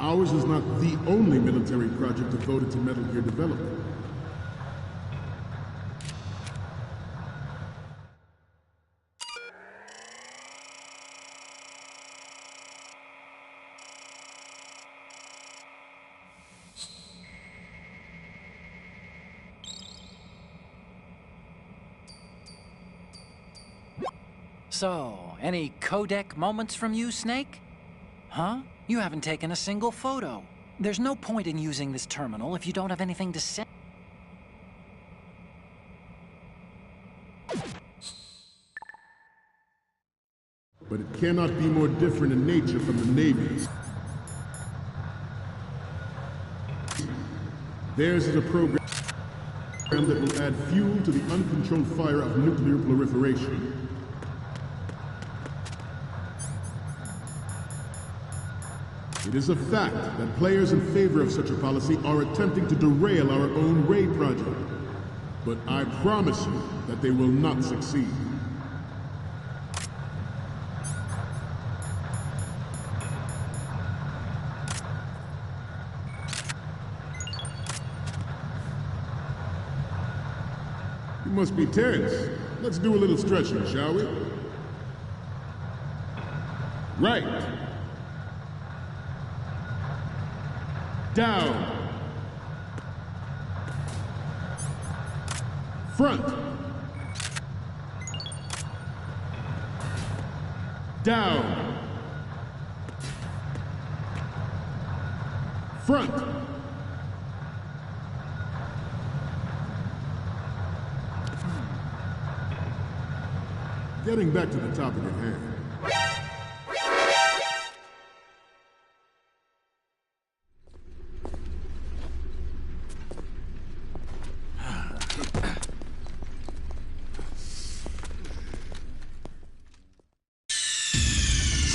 Ours is not the only military project devoted to Metal Gear development. So, any codec moments from you, Snake? Huh? You haven't taken a single photo. There's no point in using this terminal if you don't have anything to say. But it cannot be more different in nature from the Navy's. Theirs is a program that will add fuel to the uncontrolled fire of nuclear proliferation. It is a fact that players in favor of such a policy are attempting to derail our own Ray project. But I promise you that they will not succeed. You must be Terrence. Let's do a little stretching, shall we? Right. Down. Front. Down. Front. Getting back to the topic at hand.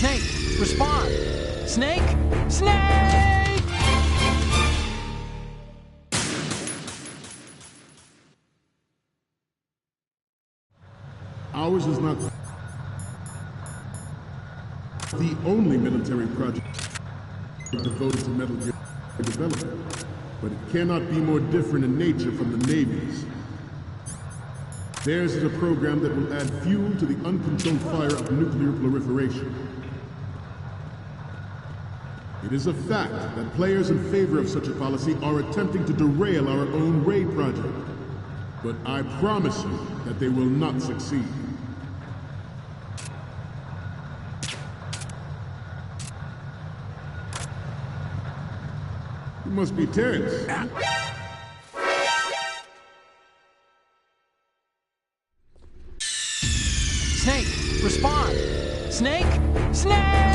Snake, respond! Snake! Snake! Ours is not the only military project devoted to Metal Gear development, but it cannot be more different in nature from the Navy's. Theirs is a program that will add fuel to the uncontrolled fire of nuclear proliferation. It is a fact that players in favor of such a policy are attempting to derail our own Ray project. But I promise you that they will not succeed. You must be Terrence. Snake, respond! Snake! Snake!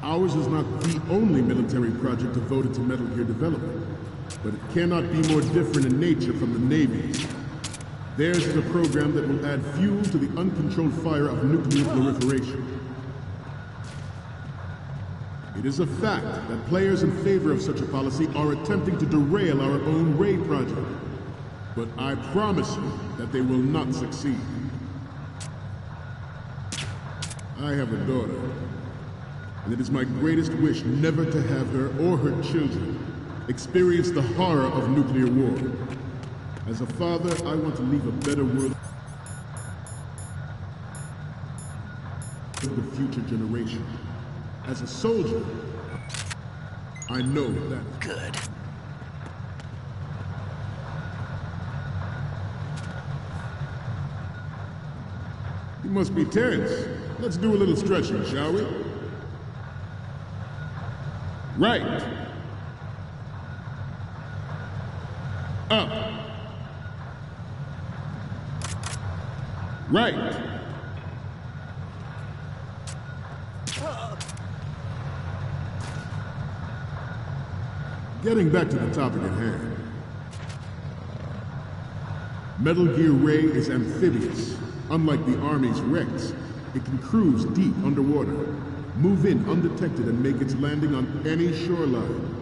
Ours is not the only military project devoted to Metal Gear development, but it cannot be more different in nature from the Navy's. Theirs is a program that will add fuel to the uncontrolled fire of nuclear proliferation. It is a fact that players in favor of such a policy are attempting to derail our own Ray project. But I promise you that they will not succeed. I have a daughter, and it is my greatest wish never to have her or her children experience the horror of nuclear war. As a father, I want to leave a better world for the future generation. As a soldier, I know that. Good. You must be Terrence. Let's do a little stretching, shall we? Right. Up. Right. Getting back to the topic at hand. Metal Gear Ray is amphibious. Unlike the Army's Rex, it can cruise deep underwater, move in undetected, and make its landing on any shoreline.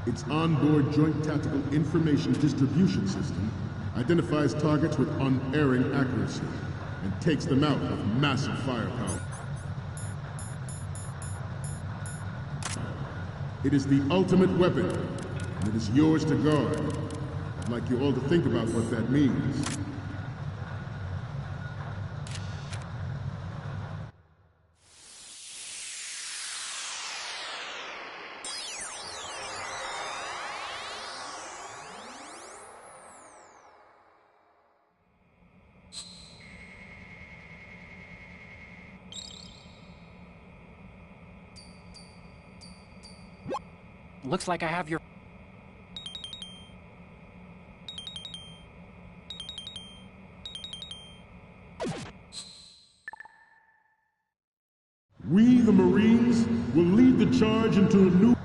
Its onboard Joint Tactical Information Distribution System identifies targets with unerring accuracy. and takes them out with massive firepower. It is the ultimate weapon, and it is yours to guard. I'd like you all to think about what that means. Looks like I have your... We, the Marines, will lead the charge into a new...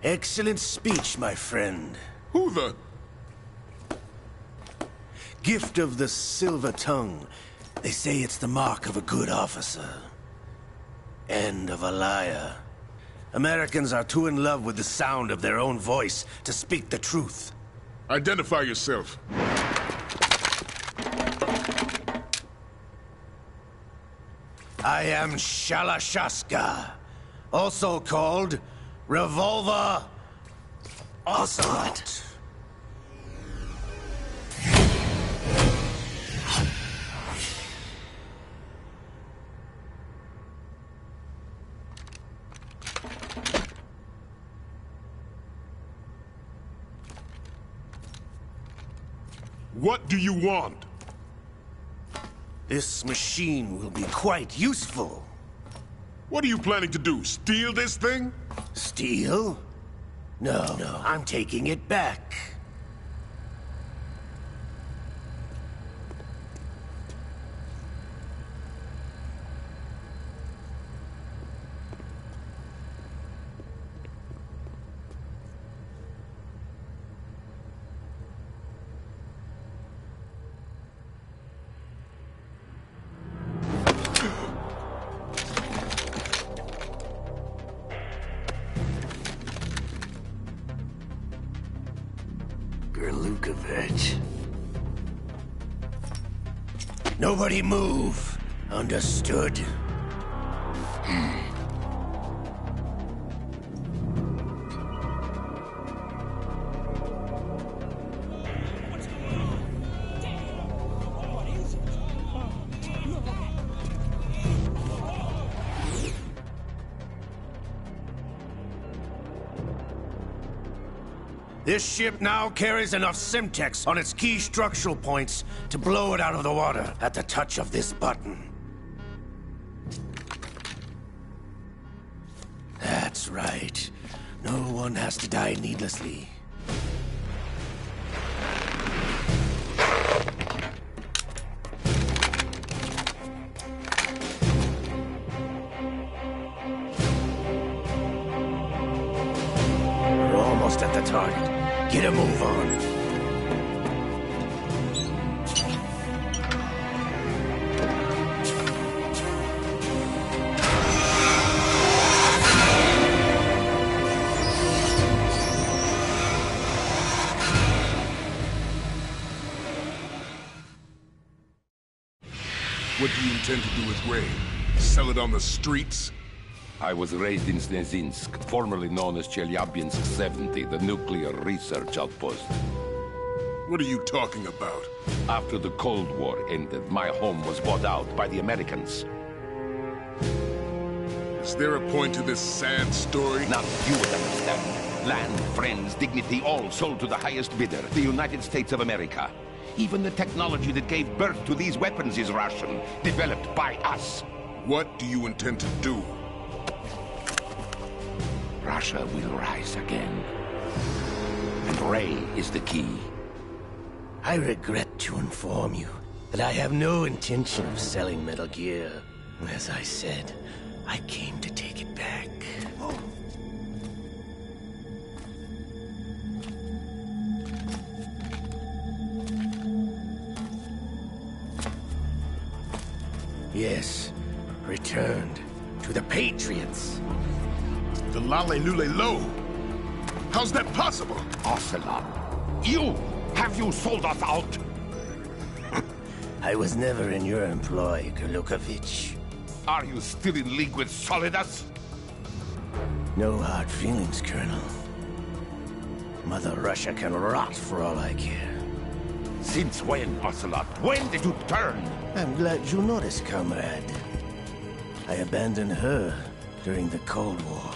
Excellent speech, my friend. Who the... Gift of the silver tongue. They say it's the mark of a good officer. And of a liar. Americans are too in love with the sound of their own voice to speak the truth. Identify yourself. I am Shalashaska, also called Revolver Ocelot. What do you want? This machine will be quite useful. What are you planning to do? Steal this thing? Steal? No, I'm taking it back. Nobody move. Understood? This ship now carries enough Simtex on its key structural points to blow it out of the water at the touch of this button. That's right. No one has to die needlessly. We're almost at the target. Get a move on. What do you intend to do with Ray? Sell it on the streets? I was raised in Snezinsk, formerly known as Chelyabinsk 70, the nuclear research outpost. What are you talking about? After the Cold War ended, my home was bought out by the Americans. Is there a point to this sad story? Now you would understand. Land, friends, dignity, all sold to the highest bidder, the United States of America. Even the technology that gave birth to these weapons is Russian, developed by us. What do you intend to do? Russia will rise again. And Ray is the key. I regret to inform you that I have no intention of selling Metal Gear. As I said, I came to take it back. Yes, returned to the Patriots. The Lale Lule Lo. How's that possible? Ocelot, have you sold us out? I was never in your employ, Golukovich. Are you still in league with Solidus? No hard feelings, Colonel. Mother Russia can rot for all I care. Since when, Ocelot? When did you turn? I'm glad you noticed, comrade. I abandoned her during the Cold War.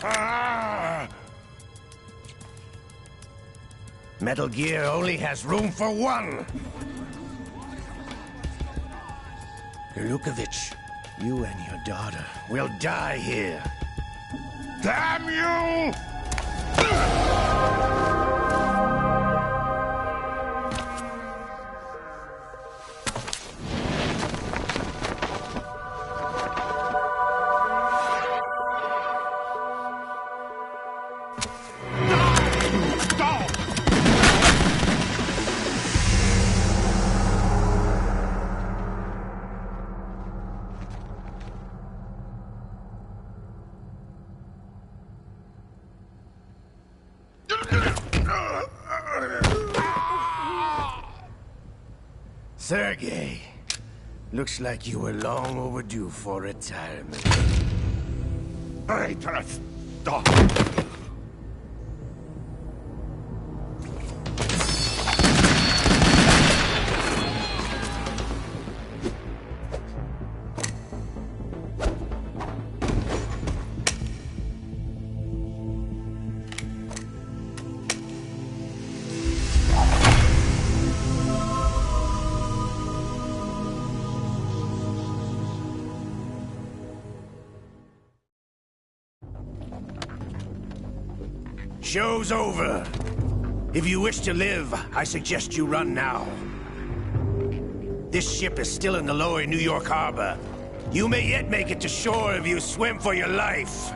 Ah! Metal Gear only has room for one! Golukovich, you and your daughter will die here. Damn you! Sergei, looks like you were long overdue for retirement. Traitorous dog! Show's over. If you wish to live, I suggest you run now. This ship is still in the lower New York harbor. You may yet make it to shore if you swim for your life.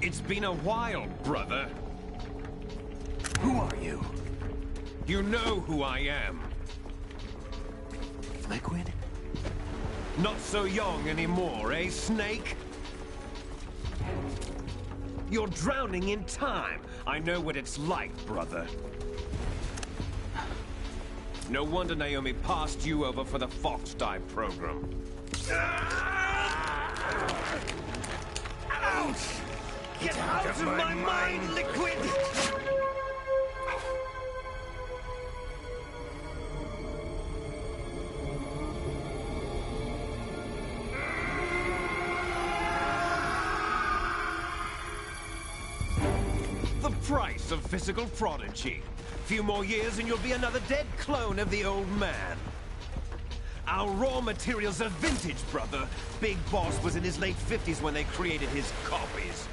It's been a while, brother. Who are you? You know who I am. Liquid? Not so young anymore, eh, Snake? You're drowning in time. I know what it's like, brother. No wonder Naomi passed you over for the Fox Dive program. Ouch! Get out of my mind, Liquid! The price of physical prodigy. Few more years and you'll be another dead clone of the old man. Our raw materials are vintage, brother. Big Boss was in his late 50s when they created his copies.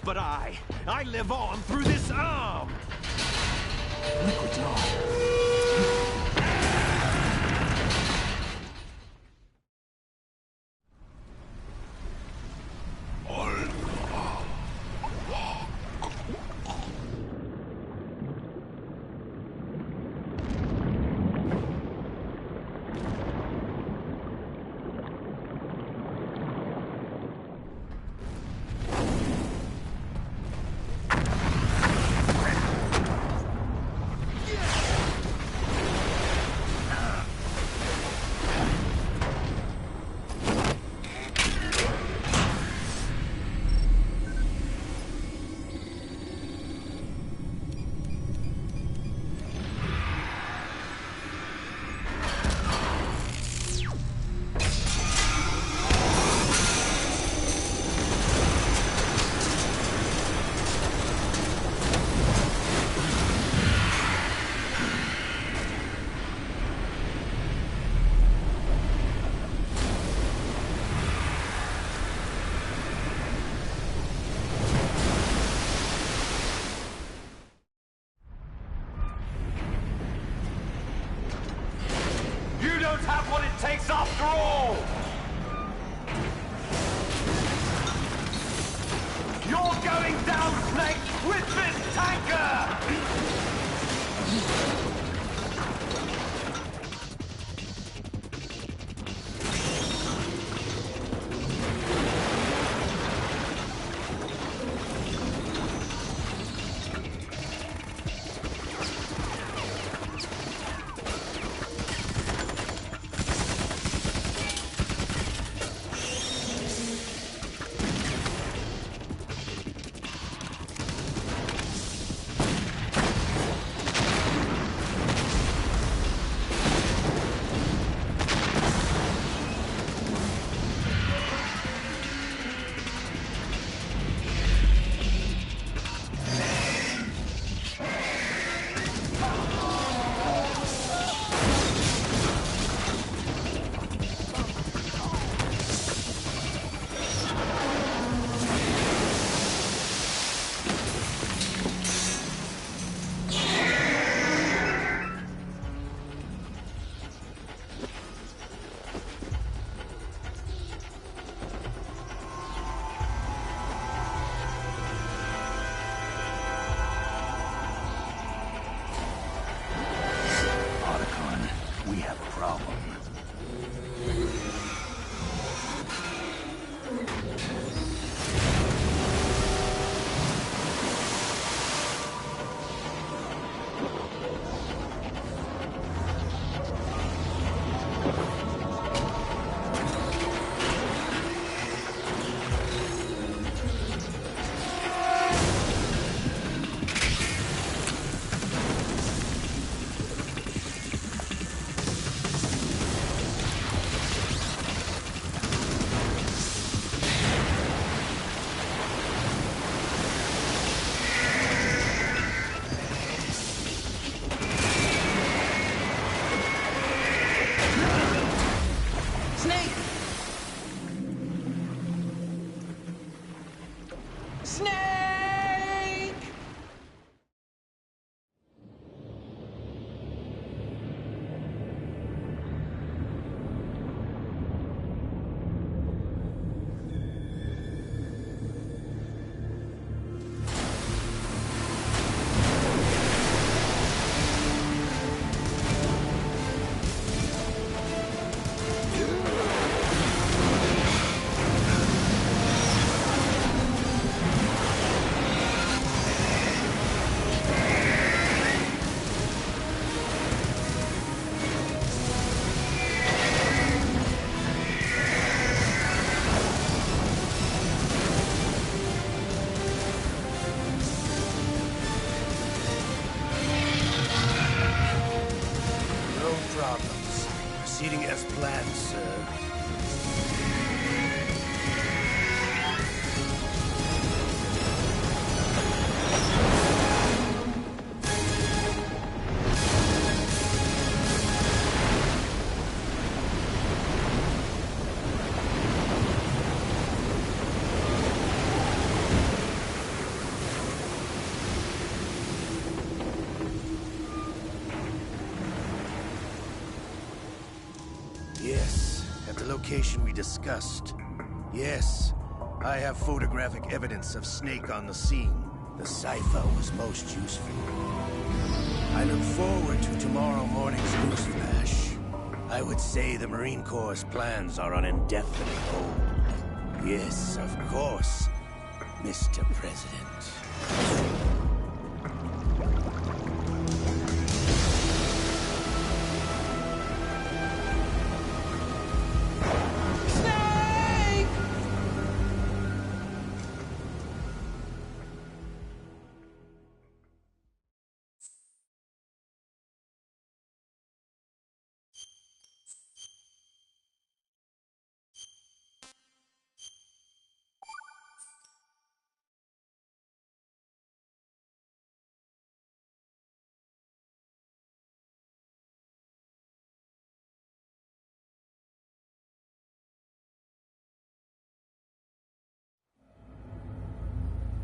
But I live on through this arm! Liquid's on. takes after all! You're going down, Snake, with this tanker! We have a problem. Problems. Proceeding as planned, sir. Yes, at the location we discussed. Yes, I have photographic evidence of Snake on the scene. The cipher was most useful. I look forward to tomorrow morning's news flash. I would say the Marine Corps' plans are on indefinite hold. Yes, of course, Mr. President.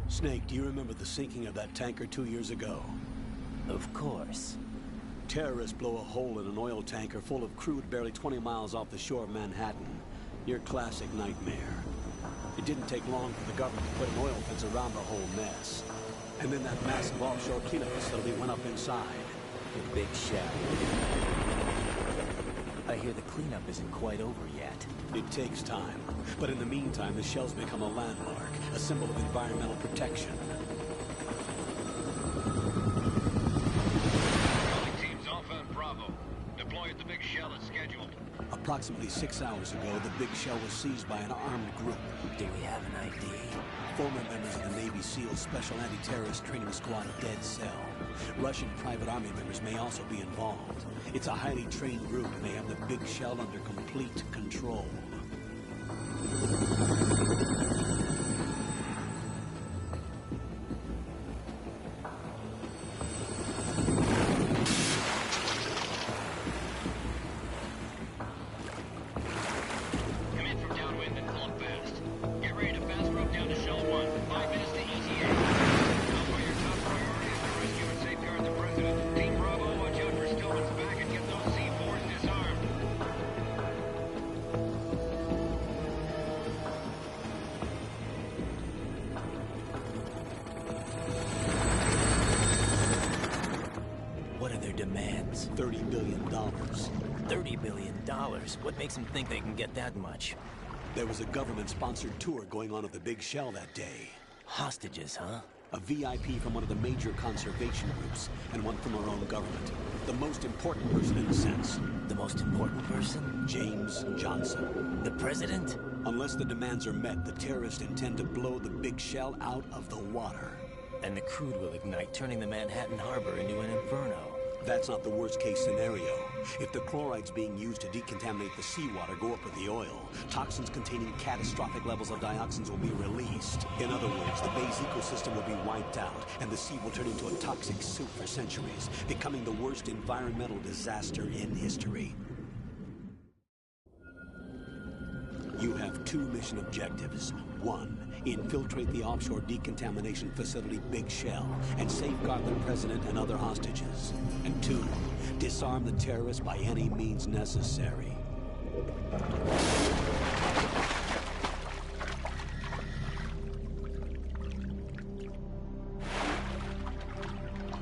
Snake, do you remember the sinking of that tanker 2 years ago? Of course. Terrorists blow a hole in an oil tanker full of crude barely 20 miles off the shore of Manhattan. Your classic nightmare. It didn't take long for the government to put an oil fence around the whole mess. And then that massive offshore cleanup facility went up inside. The big shell. I hear the cleanup isn't quite over yet. It takes time. But in the meantime, the shell's become a landmark, a symbol of environmental protection. Teams Alpha and Bravo. Deploy at the big shell as scheduled. Approximately 6 hours ago, the big shell was seized by an armed group. Do we have an ID? Former members of the Navy SEAL Special Anti-Terrorist Training Squad Dead Cell. Russian private army members may also be involved. It's a highly trained group and they have the big shell under complete control. Demands. $30 billion. $30 billion? What makes them think they can get that much? There was a government-sponsored tour going on at the big shell that day. Hostages, huh? A VIP from one of the major conservation groups, and one from our own government. The most important person in a sense. The most important person? James Johnson. The president? Unless the demands are met, the terrorists intend to blow the big shell out of the water. And the crude will ignite, turning the Manhattan Harbor into an inferno. That's not the worst-case scenario. If the chlorides being used to decontaminate the seawater go up with the oil, toxins containing catastrophic levels of dioxins will be released. In other words, the bay's ecosystem will be wiped out, and the sea will turn into a toxic soup for centuries, becoming the worst environmental disaster in history. You have two mission objectives. One, infiltrate the offshore decontamination facility Big Shell and safeguard the president and other hostages. And two, disarm the terrorists by any means necessary.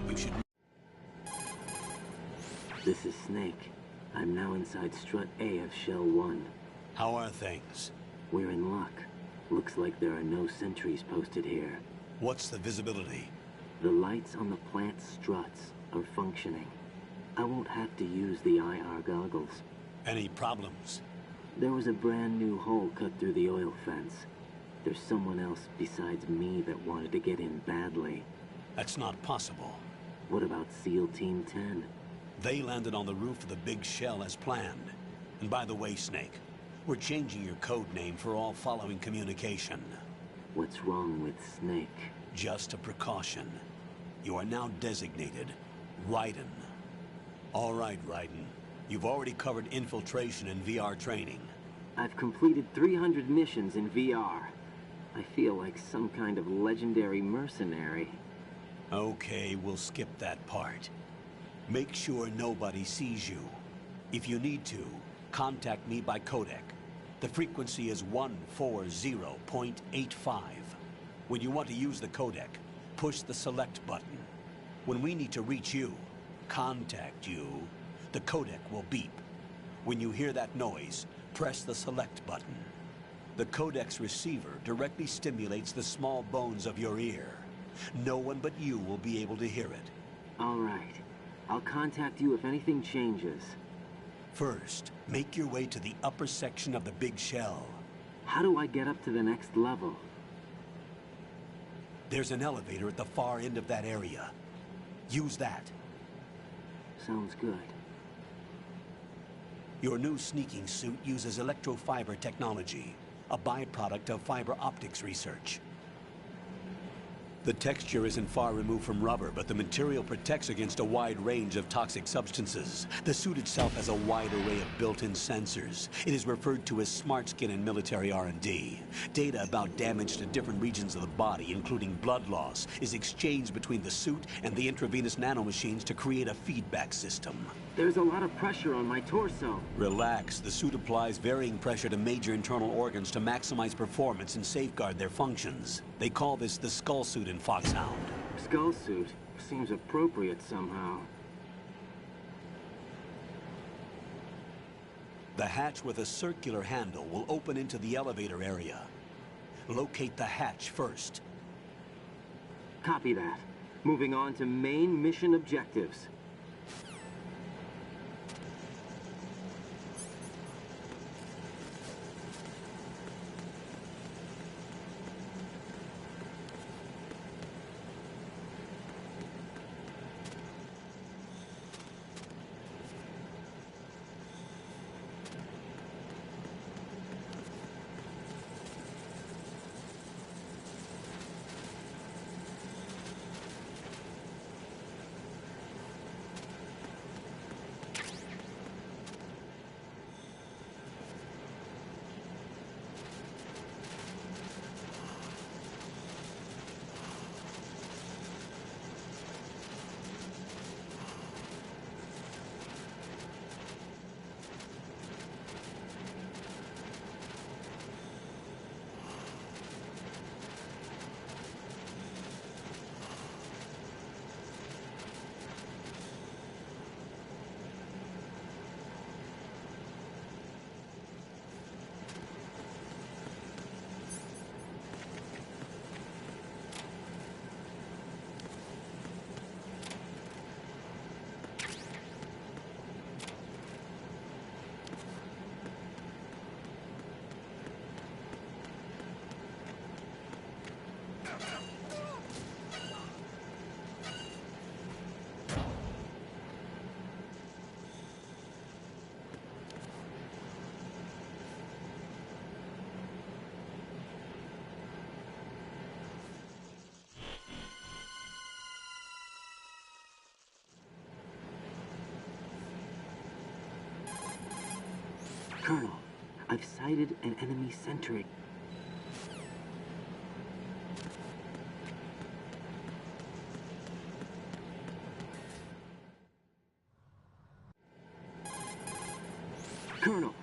You should... This is Snake. I'm now inside Strut A of Shell 1. How are things? We're in luck. Looks like there are no sentries posted here. What's the visibility? The lights on the plant struts are functioning. I won't have to use the IR goggles. Any problems? There was a brand new hole cut through the oil fence. There's someone else besides me that wanted to get in badly. That's not possible. What about SEAL Team 10? They landed on the roof of the Big Shell as planned. And by the way, Snake, we're changing your code name for all following communication. What's wrong with Snake? Just a precaution. You are now designated Raiden. All right, Raiden. You've already covered infiltration and VR training. I've completed 300 missions in VR. I feel like some kind of legendary mercenary. Okay, we'll skip that part. Make sure nobody sees you. If you need to, contact me by codec. The frequency is 140.85. When you want to use the codec, push the select button. When we need to reach you, contact you, the codec will beep. When you hear that noise, press the select button. The codec's receiver directly stimulates the small bones of your ear. No one but you will be able to hear it. All right. I'll contact you if anything changes. First, make your way to the upper section of the Big Shell. How do I get up to the next level? There's an elevator at the far end of that area. Use that. Sounds good. Your new sneaking suit uses electrofiber technology, a byproduct of fiber optics research. The texture isn't far removed from rubber, but the material protects against a wide range of toxic substances. The suit itself has a wide array of built-in sensors. It is referred to as smart skin in military R&D. Data about damage to different regions of the body, including blood loss, is exchanged between the suit and the intravenous nanomachines to create a feedback system. There's a lot of pressure on my torso. Relax. The suit applies varying pressure to major internal organs to maximize performance and safeguard their functions. They call this the skull suit in Foxhound. Skull suit seems appropriate somehow. The hatch with a circular handle will open into the elevator area. Locate the hatch first. Copy that. Moving on to main mission objectives. Colonel, I've sighted an enemy sentry. Colonel.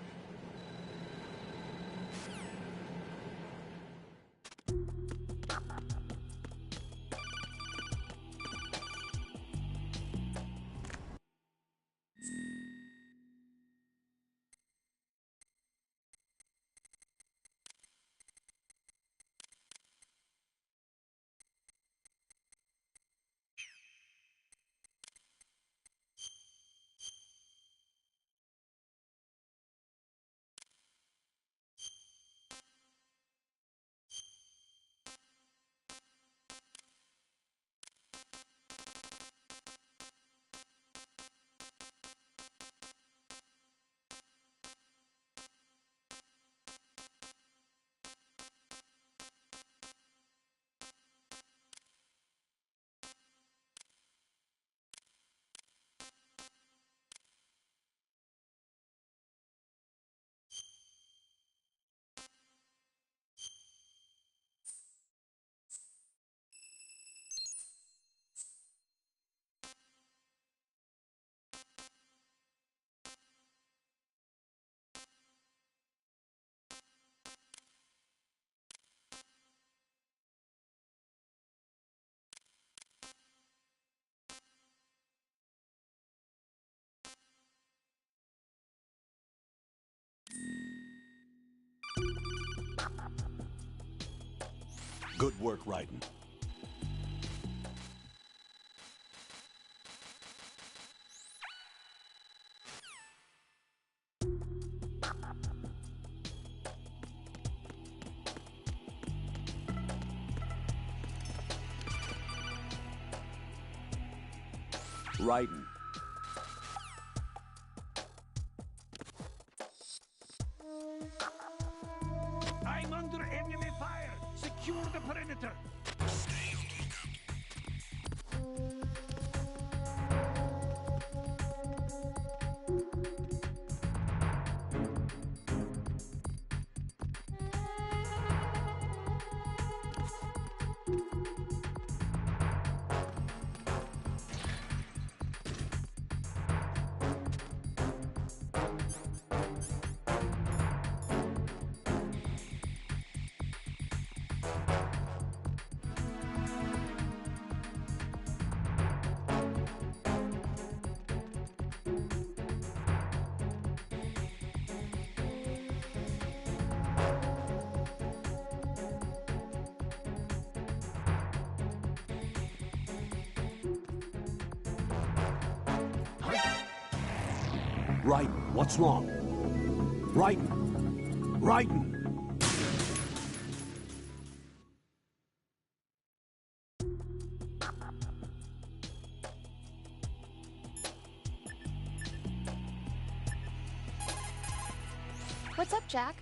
Good work, Raiden. Raiden. I'm under enemy fire! Secure the perimeter! Stay under Raiden, what's wrong? Raiden! Raiden! What's up, Jack?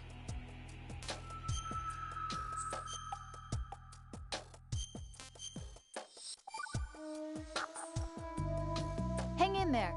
Hang in there.